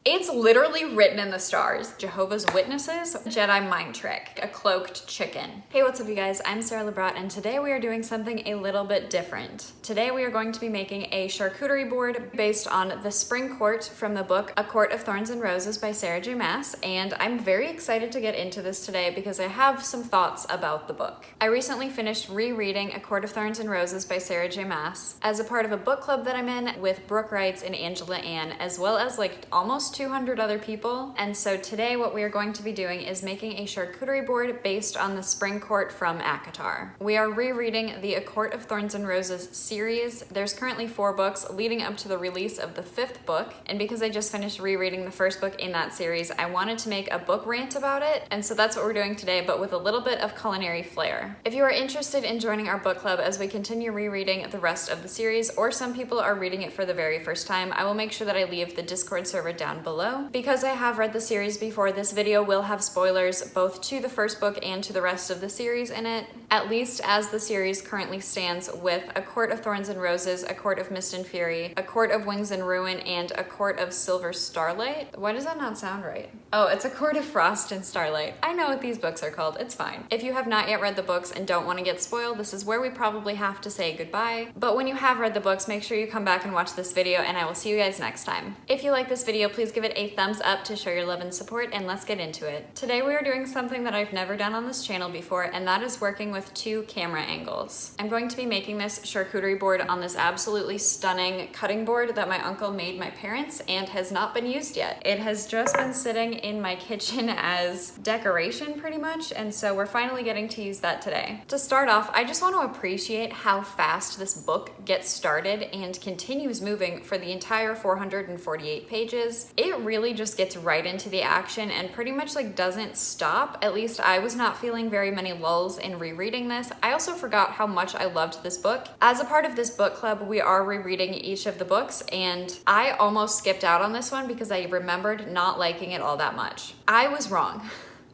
It's literally written in the stars. Jehovah's Witnesses, Jedi mind trick, a cloaked chicken. Hey, what's up you guys? I'm Sarah Lubratt and today we are doing something a little bit different. Today we are going to be making a charcuterie board based on the spring court from the book A Court of Thorns and Roses by Sarah J Maas, and I'm very excited to get into this today because I have some thoughts about the book. I recently finished rereading A Court of Thorns and Roses by Sarah J Maas as a part of a book club that I'm in with Brooke Wrights and Angela Ann, as well as like almost 200 other people. And so today what we are going to be doing is making a charcuterie board based on the spring court from ACOTAR. We are rereading the A Court of Thorns and Roses series. There's currently 4 books leading up to the release of the 5th book, and because I just finished rereading the first book in that series, I wanted to make a book rant about it, and so that's what we're doing today, but with a little bit of culinary flair. If you are interested in joining our book club as we continue rereading the rest of the series, or some people are reading it for the very first time, I will make sure that I leave the Discord server down below. Because I have read the series before, this video will have spoilers both to the first book and to the rest of the series in it, at least as the series currently stands, with A Court of Thorns and Roses, A Court of Mist and Fury, A Court of Wings and Ruin, and A Court of Silver Starlight. Why does that not sound right? Oh, it's A Court of Frost and Starlight. I know what these books are called, it's fine. If you have not yet read the books and don't want to get spoiled, this is where we probably have to say goodbye. But when you have read the books, make sure you come back and watch this video, and I will see you guys next time. If you like this video, please give it a thumbs up to show your love and support, and let's get into it. Today we are doing something that I've never done on this channel before, and that is working with 2 camera angles. I'm going to be making this charcuterie board on this absolutely stunning cutting board that my uncle made my parents and has not been used yet. It has just been sitting in my kitchen as decoration pretty much, and so we're finally getting to use that today. To start off, I just want to appreciate how fast this book gets started and continues moving for the entire 448 pages. It really just gets right into the action and pretty much like doesn't stop. At least I was not feeling very many lulls in rereading this. I also forgot how much I loved this book. As a part of this book club, we are rereading each of the books, and I almost skipped out on this one because I remembered not liking it all that much. I was wrong.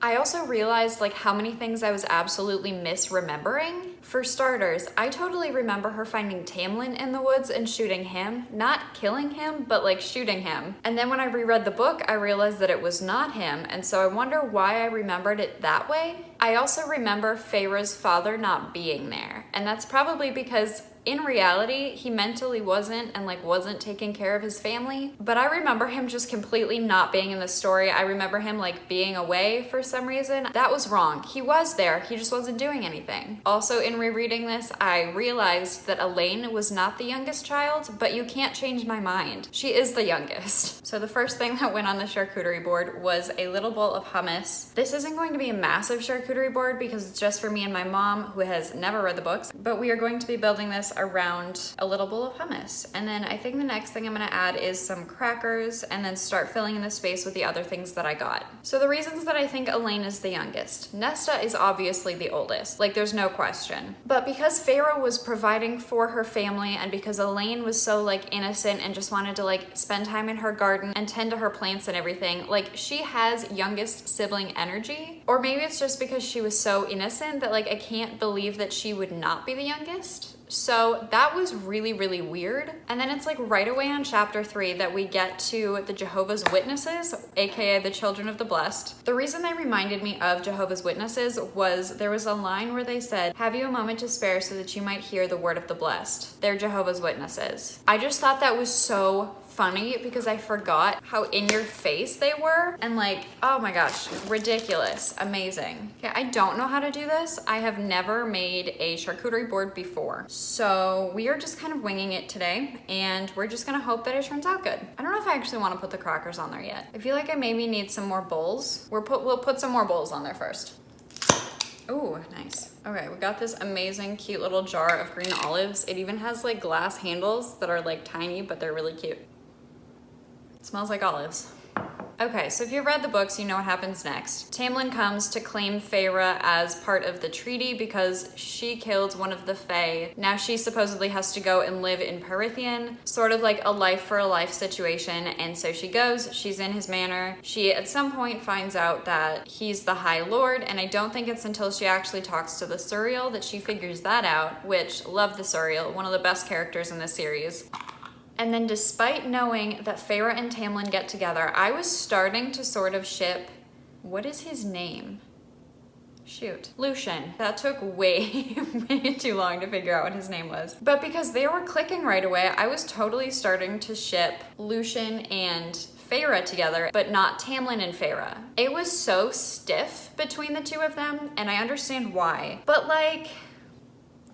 I also realized like how many things I was absolutely misremembering. For starters, I totally remember her finding Tamlin in the woods and shooting him. Not killing him, but like shooting him. And then when I reread the book, I realized that it was not him, and so I wonder why I remembered it that way. I also remember Feyre's father not being there, and that's probably because in reality, he mentally wasn't and like wasn't taking care of his family, but I remember him just completely not being in the story. I remember him like being away for some reason. That was wrong. He was there, he just wasn't doing anything. Also, in rereading this, I realized that Elaine was not the youngest child, but you can't change my mind. She is the youngest. So the first thing that went on the charcuterie board was a little bowl of hummus. This isn't going to be a massive charcuterie board because it's just for me and my mom, who has never read the books, but we are going to be building this around a little bowl of hummus. And then I think the next thing I'm gonna add is some crackers and then start filling in the space with the other things that I got. So the reasons that I think Elaine is the youngest. Nesta is obviously the oldest, like there's no question. But because Feyre was providing for her family and because Elaine was so like innocent and just wanted to like spend time in her garden and tend to her plants and everything, like she has youngest sibling energy. Or maybe it's just because she was so innocent that like I can't believe that she would not be the youngest. So that was really, really weird. And then it's like right away on chapter 3 that we get to the Jehovah's Witnesses, aka the Children of the Blessed. The reason they reminded me of Jehovah's Witnesses was there was a line where they said, "Have you a moment to spare so that you might hear the word of the blessed?" They're Jehovah's Witnesses. I just thought that was so funny because I forgot how in your face they were, and like, oh my gosh, ridiculous, amazing. Okay, I don't know how to do this. I have never made a charcuterie board before, so we are just kind of winging it today, and we're just gonna hope that it turns out good. I don't know if I actually want to put the crackers on there yet. I feel like I maybe need some more bowls. We'll put some more bowls on there first. Ooh, nice. Okay, we got this amazing, cute little jar of green olives. It even has like glass handles that are like tiny, but they're really cute. It smells like olives. Okay, so if you've read the books, you know what happens next. Tamlin comes to claim Feyre as part of the treaty because she killed one of the Fae. Now she supposedly has to go and live in Perithian, sort of like a life for a life situation, and so she goes, she's in his manor. She at some point finds out that he's the High Lord, and I don't think it's until she actually talks to the Suriel that she figures that out, which, love the Suriel, one of the best characters in this series. And then despite knowing that Feyre and Tamlin get together, I was starting to sort of ship, what is his name? Shoot. Lucien. That took way, way too long to figure out what his name was. But because they were clicking right away, I was totally starting to ship Lucien and Feyre together, but not Tamlin and Feyre. It was so stiff between the two of them, and I understand why. But like,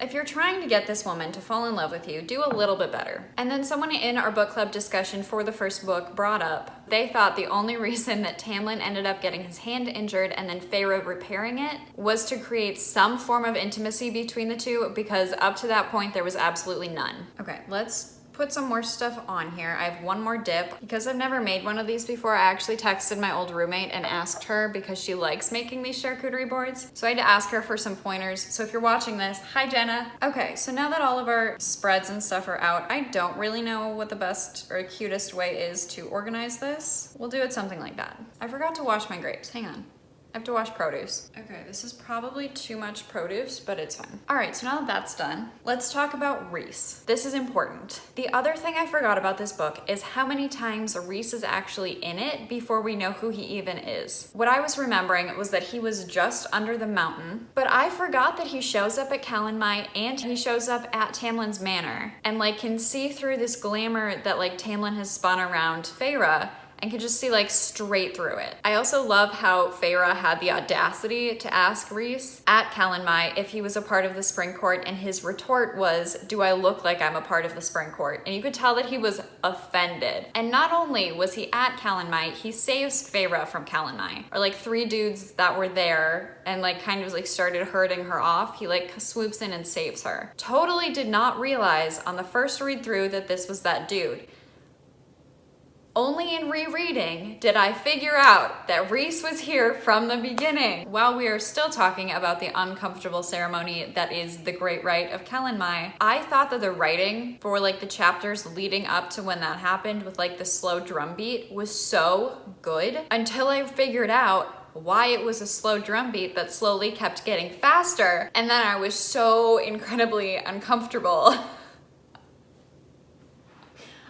if you're trying to get this woman to fall in love with you, do a little bit better. And then someone in our book club discussion for the first book brought up, they thought the only reason that Tamlin ended up getting his hand injured and then Feyre repairing it was to create some form of intimacy between the two, because up to that point there was absolutely none. Okay, let's put some more stuff on here. I have one more dip. Because I've never made one of these before, I actually texted my old roommate and asked her, because she likes making these charcuterie boards. So I had to ask her for some pointers. So if you're watching this, hi Jenna. Okay, so now that all of our spreads and stuff are out, I don't really know what the best or cutest way is to organize this. We'll do it something like that. I forgot to wash my grapes, hang on. I have to wash produce. Okay, this is probably too much produce, but it's fine. All right, so now that that's done, let's talk about Rhys. This is important. The other thing I forgot about this book is how many times Rhys is actually in it before we know who he even is. What I was remembering was that he was just under the mountain, but I forgot that he shows up at Calanmai and he shows up at Tamlin's manor and like can see through this glamour that like Tamlin has spun around Feyre, and could just see like straight through it. I also love how Feyre had the audacity to ask Rhys at Calanmai if he was a part of the Spring Court, and his retort was, "Do I look like I'm a part of the Spring Court?" And you could tell that he was offended. And not only was he at Calanmai, he saves Feyre from Calanmai. Or like 3 dudes that were there and like kind of like started herding her off, he like swoops in and saves her. Totally did not realize on the first read through that this was that dude. Only in rereading did I figure out that Rhys was here from the beginning. While we are still talking about the uncomfortable ceremony that is the Great Rite of Calanmai, I thought that the writing for like the chapters leading up to when that happened with like the slow drum beat was so good until I figured out why it was a slow drum beat that slowly kept getting faster, and then I was so incredibly uncomfortable.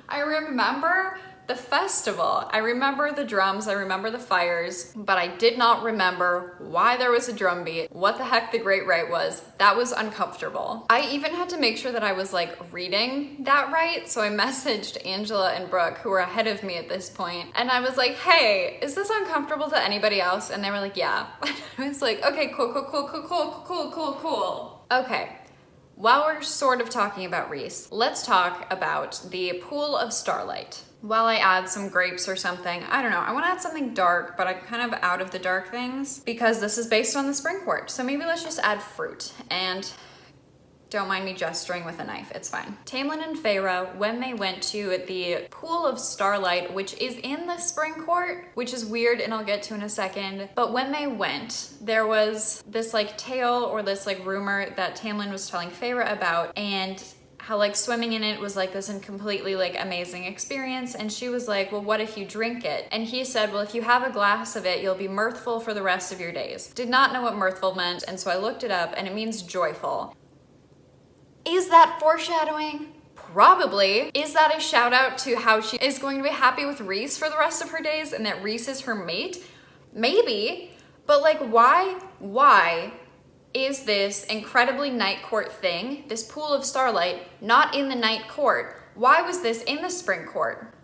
I remember the festival. I remember the drums, I remember the fires, but I did not remember why there was a drum beat, what the heck the Great Rite was. That was uncomfortable. I even had to make sure that I was like reading that right, so I messaged Angela and Brooke, who were ahead of me at this point, and I was like, hey, is this uncomfortable to anybody else? And they were like, yeah. I was like, okay, cool. Okay. While we're sort of talking about Rhys, let's talk about the Pool of Starlight. While I add some grapes or something, I don't know, I want to add something dark, but I'm kind of out of the dark things because this is based on the Spring Court. So maybe let's just add fruit, and don't mind me gesturing with a knife, it's fine. Tamlin and Feyre, when they went to the Pool of Starlight, which is in the Spring Court, which is weird and I'll get to in a second, but when they went, there was this like tale or this like rumor that Tamlin was telling Feyre about, and how like swimming in it was like this and completely like amazing experience. And she was like, well, what if you drink it? And he said, well, if you have a glass of it, you'll be mirthful for the rest of your days. Did not know what mirthful meant, and so I looked it up, and it means joyful. Is that foreshadowing? Probably. Is that a shout out to how she is going to be happy with Rhys for the rest of her days and that Rhys is her mate? Maybe. But like, why is this incredibly night court thing, this Pool of Starlight, not in the night court? Why was this in the Spring Court?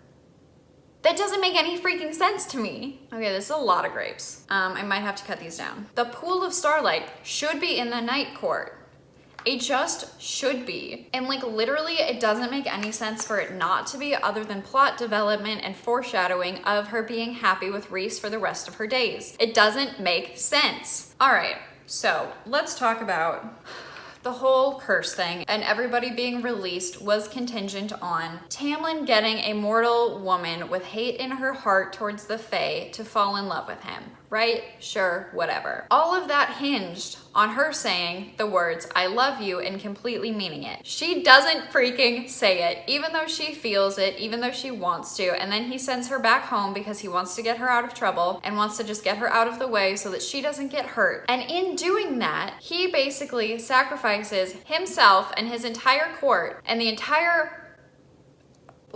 That doesn't make any freaking sense to me. Okay, this is a lot of grapes. I might have to cut these down. The Pool of Starlight should be in the night court. It just should be. And like literally it doesn't make any sense for it not to be, other than plot development and foreshadowing of her being happy with Rhys for the rest of her days. It doesn't make sense. All right, so let's talk about the whole curse thing, and everybody being released was contingent on Tamlin getting a mortal woman with hate in her heart towards the Fae to fall in love with him. Right? Sure, whatever. All of that hinged on her saying the words, I love you, and completely meaning it. She doesn't freaking say it, even though she feels it, even though she wants to, and then he sends her back home because he wants to get her out of trouble and wants to just get her out of the way so that she doesn't get hurt. And in doing that, he basically sacrifices himself and his entire court and the entire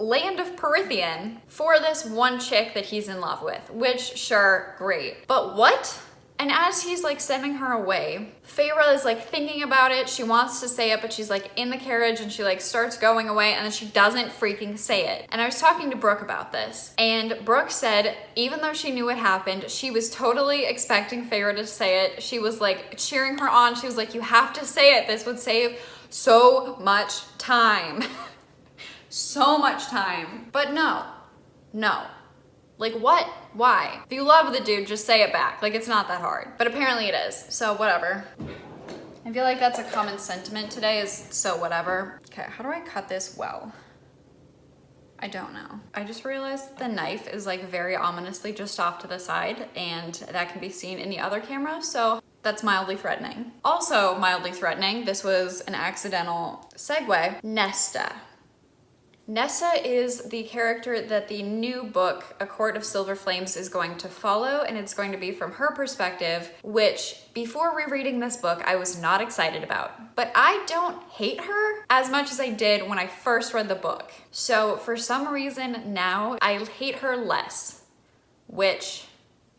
land of Perithian for this one chick that he's in love with, which sure, great. But what? And as he's like sending her away, Feyre is like thinking about it. She wants to say it, but she's like in the carriage and she like starts going away and then she doesn't freaking say it. And I was talking to Brooke about this, and Brooke said even though she knew what happened, she was totally expecting Feyre to say it. She was like cheering her on. She was like, you have to say it. This would save so much time. So much time. But no. Like what? Why? If you love the dude, just say it back. Like it's not that hard. But apparently it is. So whatever. I feel like that's a common sentiment today is so whatever. Okay, how do I cut this well? I don't know. I just realized the knife is like very ominously just off to the side, and that can be seen in the other camera. So that's mildly threatening. Also mildly threatening, this was an accidental segue. Nesta. Nesta is the character that the new book, A Court of Silver Flames, is going to follow, and it's going to be from her perspective, which before rereading this book, I was not excited about. But I don't hate her as much as I did when I first read the book. So for some reason now, I hate her less, which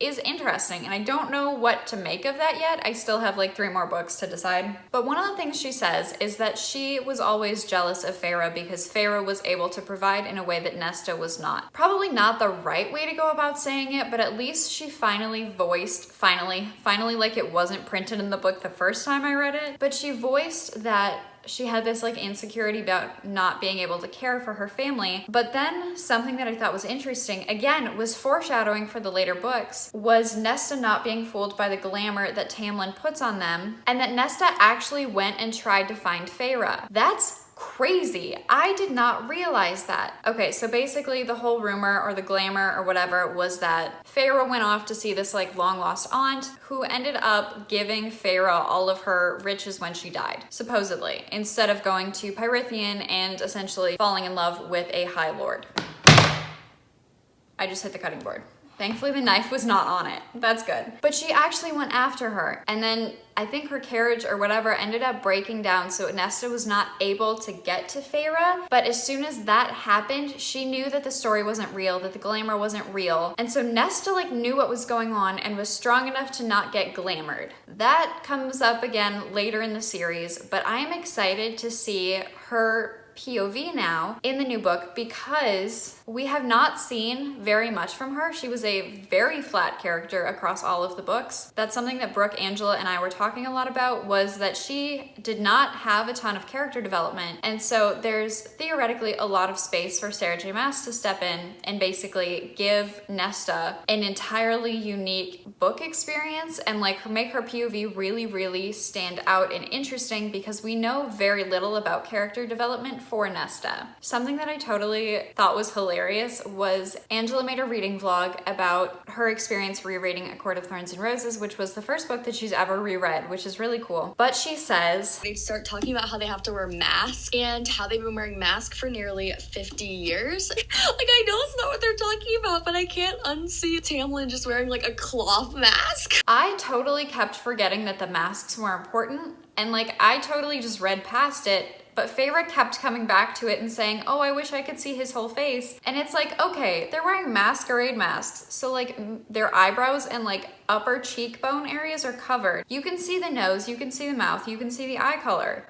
is interesting, and I don't know what to make of that yet. I still have like 3 more books to decide. But one of the things she says is that she was always jealous of Feyre because Feyre was able to provide in a way that Nesta was not. Probably not the right way to go about saying it, but at least she finally voiced, finally like it wasn't printed in the book the first time I read it, but she voiced that she had this like insecurity about not being able to care for her family. But then something that I thought was interesting, again, was foreshadowing for the later books, was Nesta not being fooled by the glamour that Tamlin puts on them, and that Nesta actually went and tried to find Feyre. That's crazy. I did not realize that. Okay, so basically the whole rumor or the glamour or whatever was that Feyre went off to see this like long lost aunt who ended up giving Feyre all of her riches when she died, supposedly, instead of going to Perithian and essentially falling in love with a High Lord. I just hit the cutting board. Thankfully the knife was not on it. That's good. But she actually went after her, and then I think her carriage or whatever ended up breaking down, so Nesta was not able to get to Feyre. But as soon as that happened, she knew that the story wasn't real, that the glamour wasn't real. And so Nesta like knew what was going on and was strong enough to not get glamored. That comes up again later in the series, but I am excited to see her POV now in the new book because we have not seen very much from her. She was a very flat character across all of the books. That's something that Brooke, Angela, and I were talking a lot about, was that she did not have a ton of character development. And so there's theoretically a lot of space for Sarah J Maas to step in and basically give Nesta an entirely unique book experience and like make her POV really, really stand out and interesting, because we know very little about character development for Nesta. Something that I totally thought was hilarious was Angela made a reading vlog about her experience rereading A Court of Thorns and Roses, which was the first book that she's ever reread, which is really cool. But she says they start talking about how they have to wear masks and how they've been wearing masks for nearly 50 years. Like, I know it's not what they're talking about, but I can't unsee Tamlin just wearing like a cloth mask. I totally kept forgetting that the masks were important, and like I totally just read past it. But Feyre kept coming back to it and saying, oh, I wish I could see his whole face. And it's like, okay, they're wearing masquerade masks. So like their eyebrows and like upper cheekbone areas are covered. You can see the nose, you can see the mouth, you can see the eye color.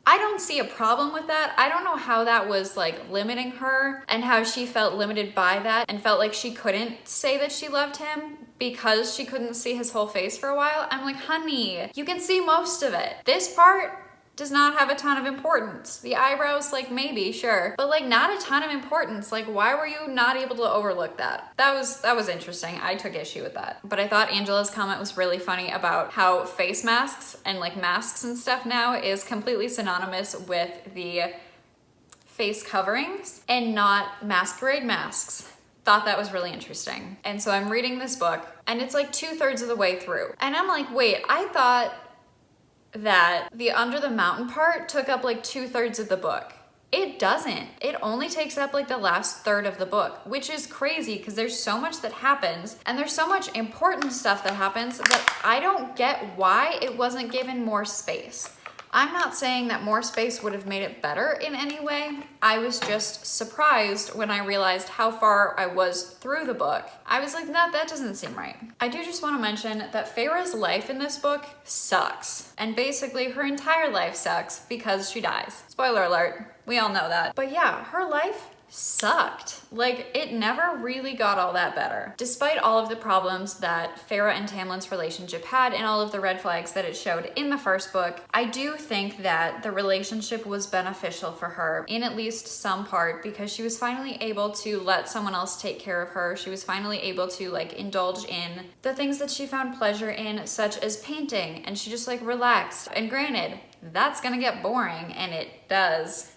I don't see a problem with that. I don't know how that was like limiting her and how she felt limited by that and felt like she couldn't say that she loved him because she couldn't see his whole face for a while. I'm like, honey, you can see most of it. This part does not have a ton of importance. The eyebrows, like maybe, sure, but like not a ton of importance. Like why were you not able to overlook that? That was interesting. I took issue with that. But I thought Angela's comment was really funny about how face masks and like masks and stuff now is completely synonymous with the face coverings and not masquerade masks. Thought that was really interesting. And so I'm reading this book and it's like 2/3 of the way through. And I'm like, wait, I thought that the under the mountain part took up like 2/3 of the book. It doesn't. It only takes up like the last third of the book, which is crazy because there's so much that happens and there's so much important stuff that happens that I don't get why it wasn't given more space. I'm not saying that more space would have made it better in any way. I was just surprised when I realized how far I was through the book. I was like, nah, that doesn't seem right. I do just want to mention that Feyre's life in this book sucks. And basically her entire life sucks because she dies. Spoiler alert, we all know that. But yeah, her life sucked. Like, it never really got all that better. Despite all of the problems that Feyre and Tamlin's relationship had and all of the red flags that it showed in the first book, I do think that the relationship was beneficial for her in at least some part, because she was finally able to let someone else take care of her. She was finally able to like indulge in the things that she found pleasure in, such as painting, and she just like relaxed. And granted, that's gonna get boring, and it does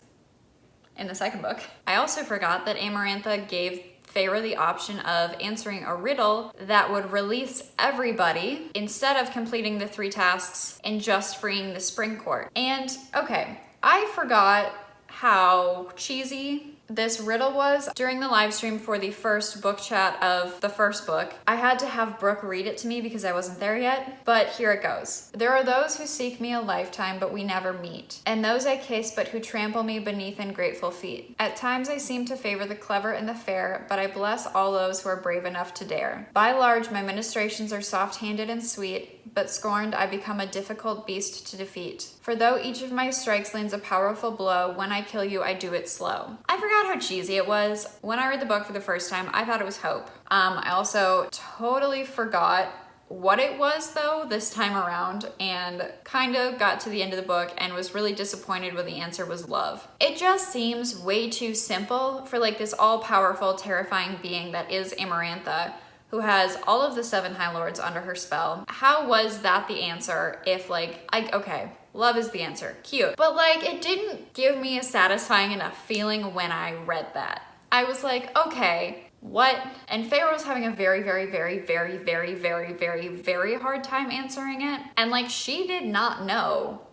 in the second book. I also forgot that Amarantha gave Feyre the option of answering a riddle that would release everybody instead of completing the 3 tasks and just freeing the spring court. And okay, I forgot how cheesy this riddle was. During the live stream for the first book chat of the first book, I had to have Brooke read it to me because I wasn't there yet, but here it goes. There are those who seek me a lifetime, but we never meet, and those I kiss, but who trample me beneath ungrateful feet. At times I seem to favor the clever and the fair, but I bless all those who are brave enough to dare. By large, my ministrations are soft-handed and sweet, but scorned I become a difficult beast to defeat. For though each of my strikes lands a powerful blow, when I kill you, I do it slow. I forgot how cheesy it was. When I read the book for the first time, I thought it was hope. I also totally forgot what it was though this time around, and kind of got to the end of the book and was really disappointed when the answer was love. It just seems way too simple for like this all-powerful, terrifying being that is Amarantha, who has all of the 7 High Lords under her spell. How was that the answer if okay, love is the answer, cute. But like, it didn't give me a satisfying enough feeling when I read that. I was like, okay, what? And Feyre was having a very, very, very, very, very, very, very, very hard time answering it. And like, she did not know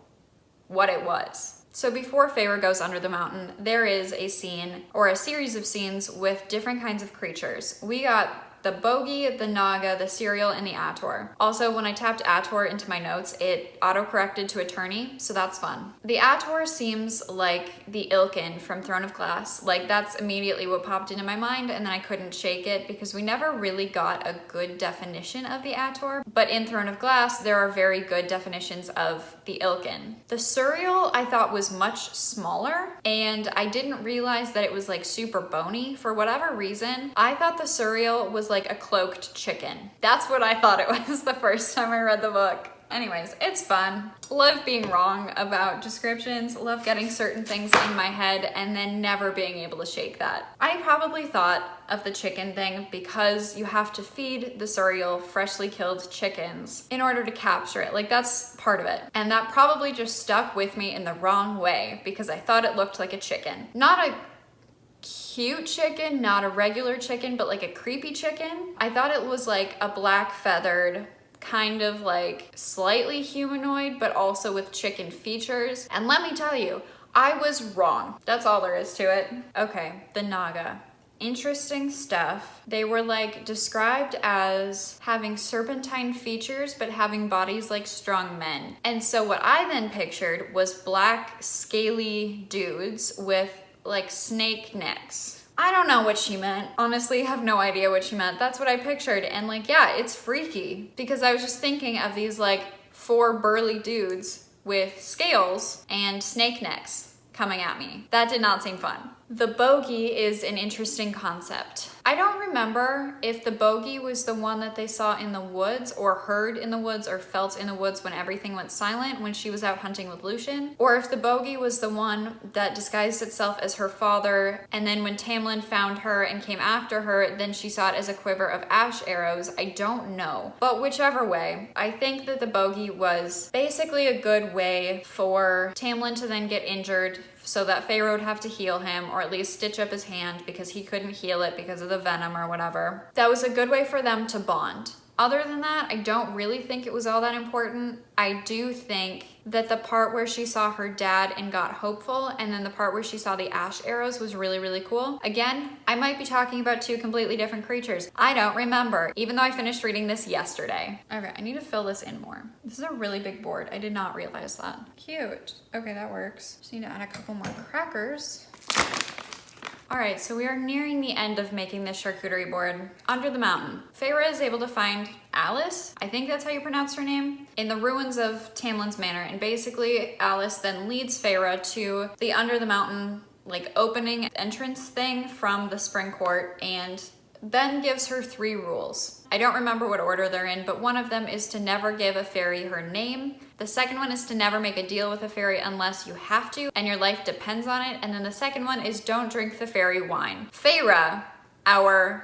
what it was. So before Feyre goes under the mountain, there is a scene, or a series of scenes with different kinds of creatures. We got the Bogey, the Naga, the Cereal, and the Ator. Also, when I tapped Ator into my notes, it auto-corrected to Attorney, so that's fun. The Ator seems like the Ilkin from Throne of Glass. Like, that's immediately what popped into my mind, and then I couldn't shake it because we never really got a good definition of the Ator. But in Throne of Glass, there are very good definitions of the Ilkin. The Cereal I thought was much smaller, and I didn't realize that it was like super bony. For whatever reason, I thought the Cereal was like a cloaked chicken. That's what I thought it was the first time I read the book. Anyways, it's fun. Love being wrong about descriptions, love getting certain things in my head and then never being able to shake that. I probably thought of the chicken thing because you have to feed the Cereal freshly killed chickens in order to capture it. Like, that's part of it. And that probably just stuck with me in the wrong way because I thought it looked like a chicken. Not a cute chicken, not a regular chicken, but like a creepy chicken. I thought it was like a black feathered, kind of like slightly humanoid, but also with chicken features. And let me tell you, I was wrong. That's all there is to it. Okay, the Naga. Interesting stuff. They were like described as having serpentine features, but having bodies like strong men. And so what I then pictured was black, scaly dudes with like snake necks. I don't know what she meant. Honestly, have no idea what she meant. That's what I pictured. And like, yeah, it's freaky because I was just thinking of these like 4 burly dudes with scales and snake necks coming at me. That did not seem fun. The Bogey is an interesting concept. I don't remember if the Bogey was the one that they saw in the woods or heard in the woods or felt in the woods when everything went silent when she was out hunting with Lucien, or if the Bogey was the one that disguised itself as her father, and then when Tamlin found her and came after her, then she saw it as a quiver of ash arrows. I don't know. But whichever way, I think that the Bogey was basically a good way for Tamlin to then get injured so that Feyre would have to heal him, or at least stitch up his hand because he couldn't heal it because of the venom or whatever. That was a good way for them to bond. Other than that, I don't really think it was all that important. I do think that the part where she saw her dad and got hopeful, and then the part where she saw the ash arrows was really, really cool. Again, I might be talking about two completely different creatures. I don't remember, even though I finished reading this yesterday. Okay, I need to fill this in more. This is a really big board. I did not realize that. Cute. Okay, that works. Just need to add a couple more crackers. All right, so we are nearing the end of making this charcuterie board. Under the mountain, Feyre is able to find Alice, I think that's how you pronounce her name, in the ruins of Tamlin's Manor. And basically, Alice then leads Feyre to the under the mountain, like opening entrance thing from the spring court, and then gives her 3 rules. I don't remember what order they're in, but one of them is to never give a fairy her name. The second one is to never make a deal with a fairy unless you have to and your life depends on it. And then the second one is don't drink the fairy wine. Feyre, I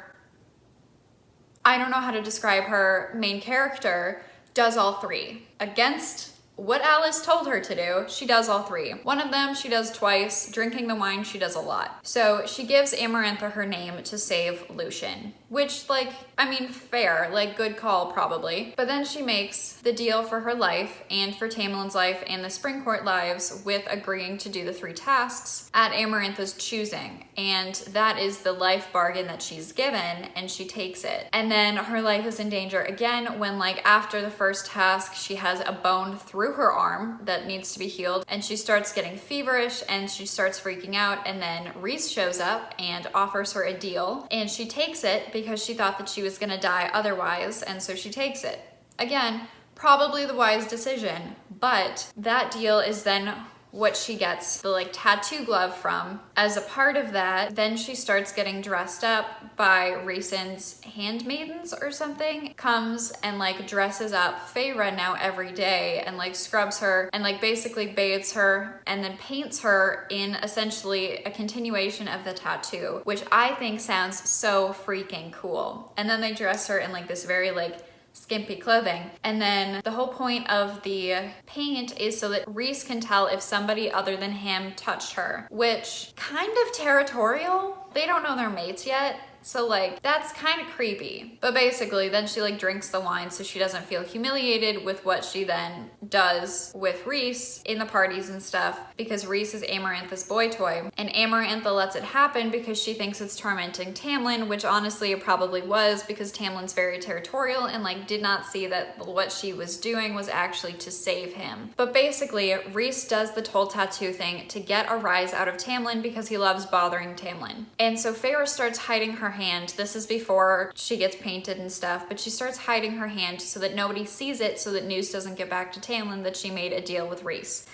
don't know how to describe her main character, does all 3. Against what Alice told her to do, she does all 3. One of them she does twice. Drinking the wine, she does a lot. So she gives Amarantha her name to save Lucien, which, like, I mean, fair, like, good call probably. But then she makes the deal for her life and for Tamlin's life and the spring court lives with agreeing to do the 3 tasks at Amarantha's choosing. And that is the life bargain that she's given, and she takes it. And then her life is in danger again when, like, after the first task, she has a bone through her arm that needs to be healed, and she starts getting feverish and she starts freaking out. And then Rhys shows up and offers her a deal, and she takes it because she thought that she was gonna die otherwise, and so she takes it. Again, probably the wise decision, but that deal is then what she gets the like tattoo glove from. As a part of that, then she starts getting dressed up by Rhysand's handmaidens or something, comes and like dresses up Feyre now every day and like scrubs her and like basically bathes her and then paints her in essentially a continuation of the tattoo, which I think sounds so freaking cool. And then they dress her in like this very like skimpy clothing. And then the whole point of the paint is so that Rhys can tell if somebody other than him touched her, which kind of territorial. They don't know they're mates yet. So like, that's kind of creepy. But basically then she like drinks the wine so she doesn't feel humiliated with what she then does with Rhys in the parties and stuff, because Rhys is Amarantha's boy toy. And Amarantha lets it happen because she thinks it's tormenting Tamlin, which honestly it probably was, because Tamlin's very territorial and like did not see that what she was doing was actually to save him. But basically Rhys does the toll tattoo thing to get a rise out of Tamlin because he loves bothering Tamlin. And so Feyre starts hiding her hand. This is before she gets painted and stuff, but she starts hiding her hand so that nobody sees it, so that news doesn't get back to Tamlin that she made a deal with Rhys.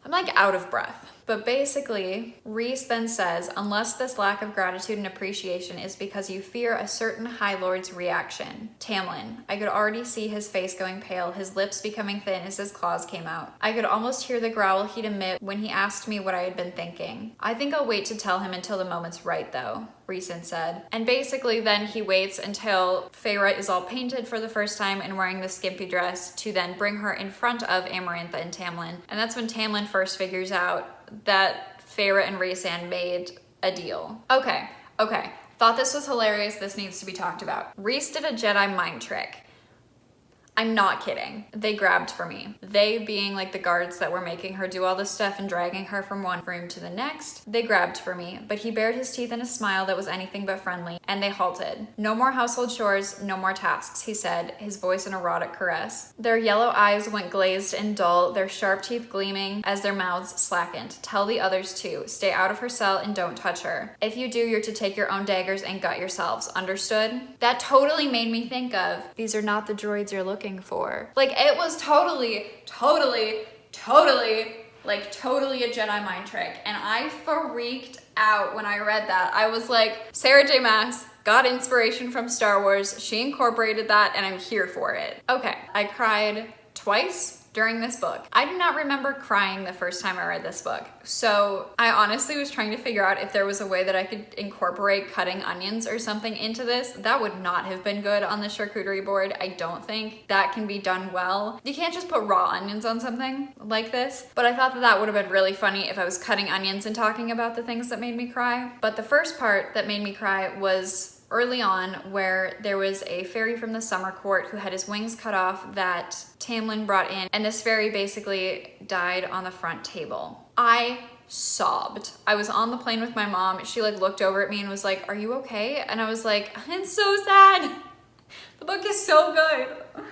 I'm like out of breath. But basically, Rhys then says, unless this lack of gratitude and appreciation is because you fear a certain High Lord's reaction. Tamlin, I could already see his face going pale, his lips becoming thin as his claws came out. I could almost hear the growl he'd emit when he asked me what I had been thinking. I think I'll wait to tell him until the moment's right, though, Rhysand said. And basically then he waits until Feyre is all painted for the first time and wearing the skimpy dress to then bring her in front of Amarantha and Tamlin. And that's when Tamlin first figures out that Feyre and Rhysand made a deal. Okay. Thought this was hilarious. This needs to be talked about. Rhys did a Jedi mind trick. I'm not kidding. They grabbed for me. They being like the guards that were making her do all this stuff and dragging her from one room to the next. They grabbed for me, but he bared his teeth in a smile that was anything but friendly, and they halted. No more household chores, no more tasks, he said, his voice an erotic caress. Their yellow eyes went glazed and dull, their sharp teeth gleaming as their mouths slackened. Tell the others to stay out of her cell and don't touch her. If you do, you're to take your own daggers and gut yourselves. Understood? That totally made me think of, these are not the droids you're looking for. Like, it was totally a Jedi mind trick, and I freaked out when I read that. I was like, Sarah J Maas got inspiration from Star Wars, she incorporated that, and I'm here for it. Okay, I cried twice during this book. I do not remember crying the first time I read this book. So I honestly was trying to figure out if there was a way that I could incorporate cutting onions or something into this. That would not have been good on the charcuterie board. I don't think that can be done well. You can't just put raw onions on something like this, but I thought that that would have been really funny if I was cutting onions and talking about the things that made me cry. But the first part that made me cry was early on where there was a fairy from the summer court who had his wings cut off that Tamlin brought in, and this fairy basically died on the front table. I sobbed. I was on the plane with my mom. She like looked over at me and was like, "Are you okay?" And I was like, "It's so sad. The book is so good."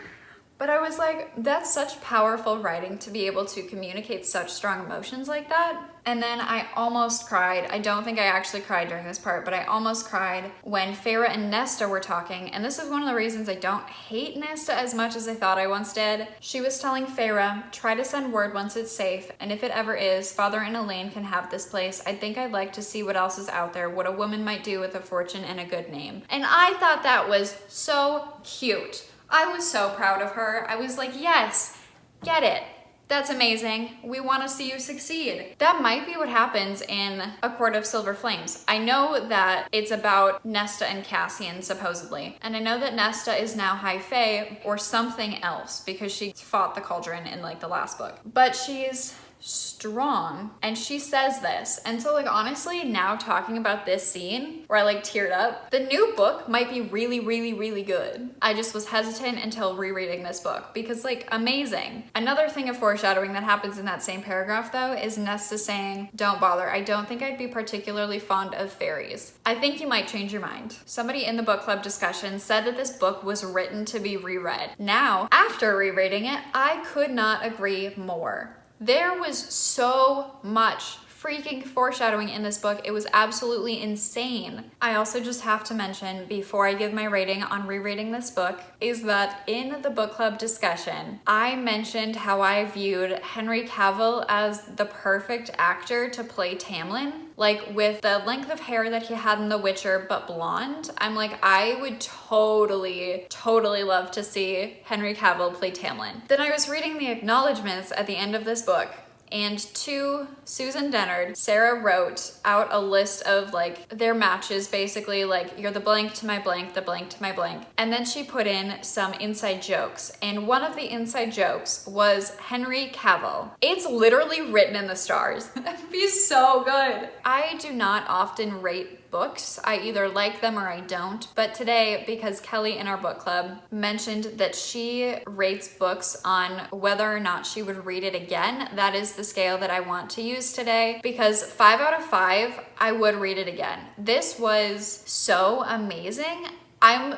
But I was like, that's such powerful writing to be able to communicate such strong emotions like that. And then I almost cried. I don't think I actually cried during this part, but I almost cried when Feyre and Nesta were talking. And this is one of the reasons I don't hate Nesta as much as I thought I once did. She was telling Feyre, try to send word once it's safe. And if it ever is, Father and Elaine can have this place. I think I'd like to see what else is out there, what a woman might do with a fortune and a good name. And I thought that was so cute. I was so proud of her. I was like, yes, get it. That's amazing. We want to see you succeed. That might be what happens in A Court of Silver Flames. I know that it's about Nesta and Cassian, supposedly. And I know that Nesta is now High Fae or something else because she fought the Cauldron in like the last book. But she's strong, and she says this. And so like honestly, now talking about this scene where I like teared up, the new book might be really, really, really good. I just was hesitant until rereading this book because like amazing. Another thing of foreshadowing that happens in that same paragraph though is Nesta saying, don't bother, I don't think I'd be particularly fond of fairies. I think you might change your mind. Somebody in the book club discussion said that this book was written to be reread. Now, after rereading it, I could not agree more. There was so much freaking foreshadowing in this book. It was absolutely insane. I also just have to mention before I give my rating on rereading this book is that in the book club discussion, I mentioned how I viewed Henry Cavill as the perfect actor to play Tamlin. Like with the length of hair that he had in The Witcher, but blonde, I'm like, I would totally love to see Henry Cavill play Tamlin. Then I was reading the acknowledgements at the end of this book, and to Susan Dennard, Sarah wrote out a list of like their matches, basically like you're the blank to my blank, the blank to my blank. And then she put in some inside jokes. And one of the inside jokes was Henry Cavill. It's literally written in the stars. That'd be so good. I do not often rate books. I either like them or I don't. But today, because Kelly in our book club mentioned that she rates books on whether or not she would read it again, that is the scale that I want to use today, because 5 out of 5, I would read it again. This was so amazing. I'm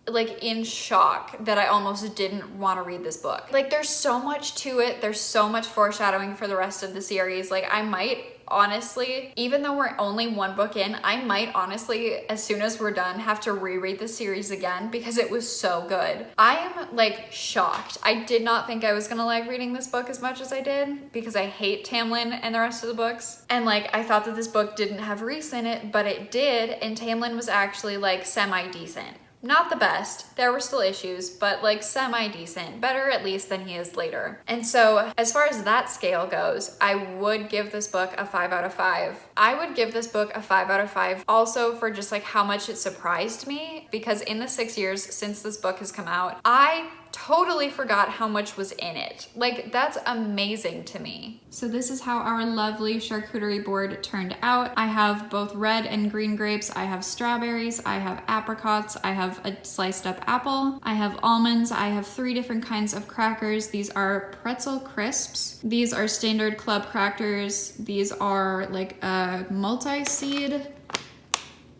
like in shock that I almost didn't want to read this book. Like there's so much to it. There's so much foreshadowing for the rest of the series. Like I might honestly, even though we're only one book in, I might honestly, as soon as we're done, have to reread the series again because it was so good. I am like shocked. I did not think I was gonna like reading this book as much as I did because I hate Tamlin and the rest of the books. And like, I thought that this book didn't have Rhys in it, but it did, and Tamlin was actually like semi-decent. Not the best, there were still issues, but like semi-decent, better at least than he is later. And so as far as that scale goes, I would give this book a 5 out of 5. I would give this book a 5 out of 5 also for just like how much it surprised me, because in the 6 years since this book has come out, I totally forgot how much was in it. Like, that's amazing to me. So this is how our lovely charcuterie board turned out. I have both red and green grapes. I have strawberries. I have apricots. I have a sliced up apple. I have almonds. I have 3 different kinds of crackers. These are pretzel crisps. These are standard club crackers. These are like a multi-seed,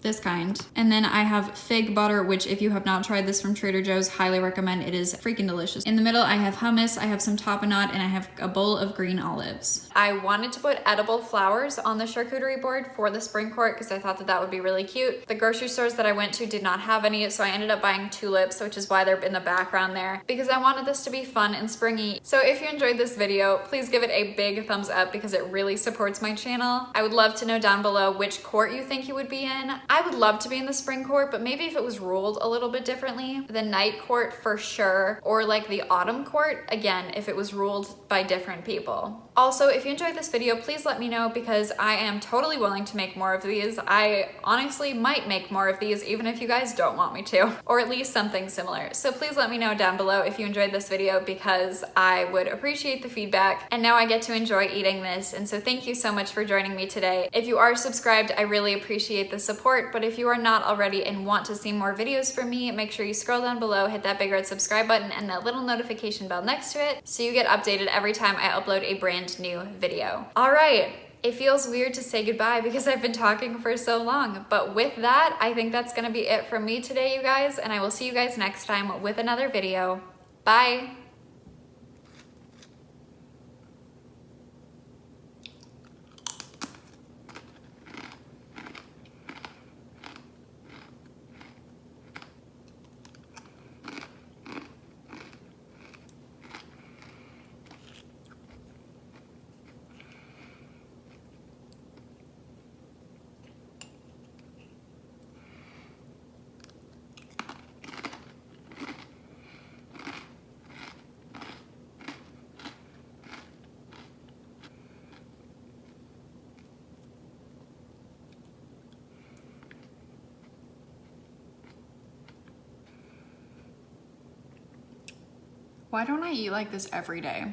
this kind. And then I have fig butter, which if you have not tried this from Trader Joe's, highly recommend. It is freaking delicious. In the middle, I have hummus, I have some tapenade, and I have a bowl of green olives. I wanted to put edible flowers on the charcuterie board for the spring court because I thought that that would be really cute. The grocery stores that I went to did not have any, so I ended up buying tulips, which is why they're in the background there, because I wanted this to be fun and springy. So if you enjoyed this video, please give it a big thumbs up because it really supports my channel. I would love to know down below which court you think you would be in. I would love to be in the spring court, but maybe if it was ruled a little bit differently. The night court for sure, or like the autumn court, again, if it was ruled by different people. Also, if you enjoyed this video, please let me know because I am totally willing to make more of these. I honestly might make more of these even if you guys don't want me to, or at least something similar. So please let me know down below if you enjoyed this video because I would appreciate the feedback. And now I get to enjoy eating this, and so thank you so much for joining me today. If you are subscribed, I really appreciate the support. support. But if you are not already and want to see more videos from me, make sure you scroll down below, hit that big red subscribe button and that little notification bell next to it so you get updated every time I upload a brand new video. All right. It feels weird to say goodbye because I've been talking for so long, but with that, I think that's gonna be it from me today, you guys, and I will see you guys next time with another video. Bye! Why don't I eat like this every day?